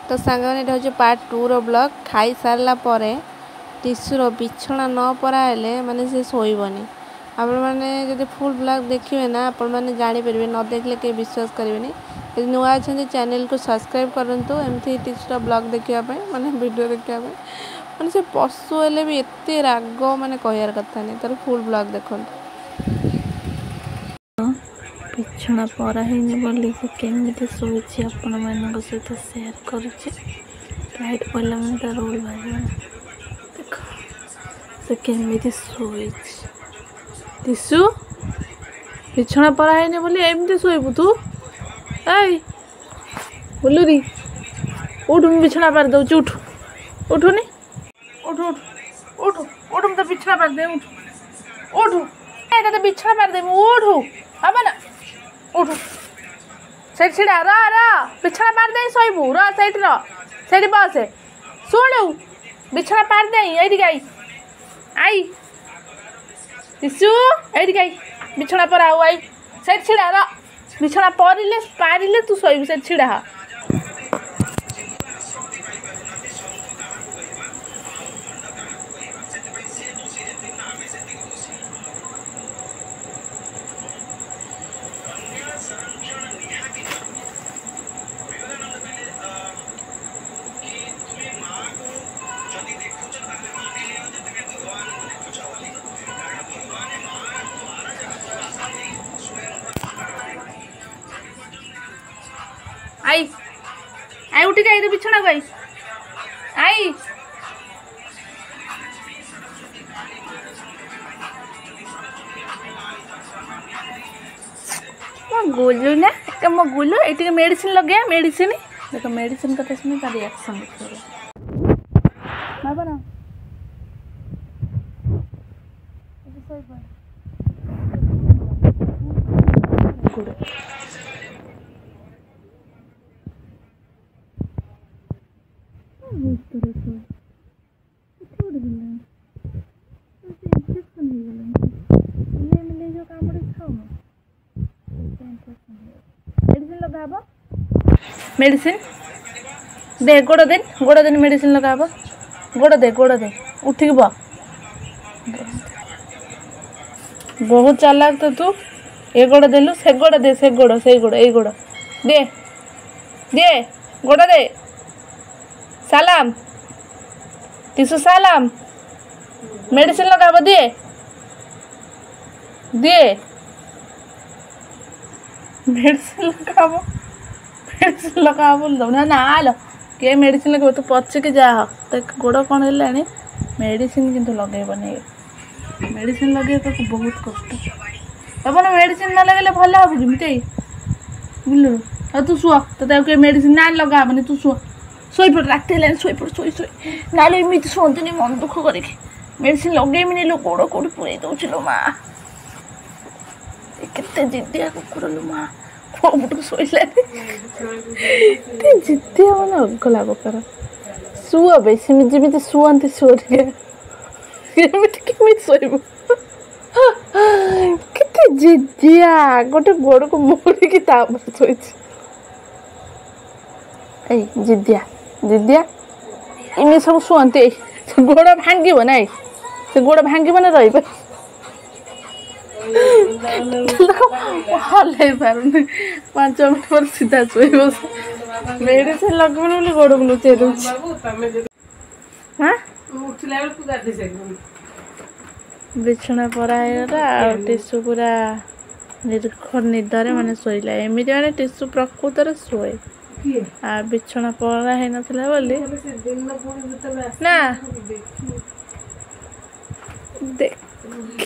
तो सांगने ये हूँ पार्ट 2 रो ब्लॉग। खाई सारा पर टीसुर बिछना न पराइले माने से शोबनी। आपण मैंने जब फुल ब्लॉग देखिए ना आपण मैंने जानीपर न देखले कहीं विश्वास करेंगे। यदि नुआ अच्छा चैनल को सब्सक्राइब करूँ एमती टीसुर ब्लॉग देखापी माने वीडियो देखापी माने से पशु हेले भी एत राग माने कहार कथा नहीं तार फुल ब्लॉग देखो। बिछना परा है बोली से केमी शोची आपण मान सहित सेयार करेट पड़ा मैंने तार रोल बाहर देख से केमी शोची टीसु बिछना परा है बोली एमती शोबू तू आई बोलूरी उठ मैं बिछना पार दौर उठ उठुनी उठ उठ उठ उठ मैं तो बिछना पार दे उठ उठ तो बिछना पार दे उठ हम ना उठ से छिड़ा बिछना पार दे शोबू रही बस शुणु बिछना पार दे ये आई आई टीसु ये आई बिछना पर आई से छिड़ा बिछना पारे तू शोबू से छिड़ा आई आई उठी जाए बिछना को आई गोलू ना मो गोलू ये मेडिसिन लगे मेडिसिन देख मेडिसिन कथा सुनी तार रिएक्शन देखिए ना मेडिसिन दे गोड़ दिन मेडिसिन लगा गोड़ दे उठिक बह बहुत चालाक तो तू ये गोड़ देलु से गोड़ दे से गोड़ ये गोड़ दे दे गोड़ दे सलाम टीसु सलाम मेडिसिन लगा दे दे मेडिसिन लगा बोल दो ना आलो किए मेडिसिन लगे तू पचिकी जा तो गोड़ कौन है मेडिसिन किंतु लगेबनी मेडिसिन लगे तो बहुत कष्ट तब ना मेडिसिन ना लगे भल हम जमी बुझलु तू शुआ तो मेडिसिन ना लगाबनी तू शुआ शोपड़ रात शोपड़ ना एमती शुंतनी मन दुख करके मेडिसिन लगेबनी लो गोड़ कौट पुरे दौलु माँ केते जिद्दिया कुकुर लो माँ कौट शोला जिद्दिया मैंने अगला प्रकार शुआ बे जमी शुअती शुए केमी शोबू केते जिद्दिया गोटे गोड़ को मोड़िकी शोची जिद्दिया जिद्दिया इमे सब शुअती गोड़ भांग ना से गोड़ भांग ना रही हल पार 5 मिनट पर सीधा शोब मेडिसिन लगन बोली गोड़ को लुचे बिछना पराइला टीसु पूरा निर्घर निदरे मैंने शोला एमती मैंने टीसु प्रकृत शोए आ बिछना परा है बोली ना देख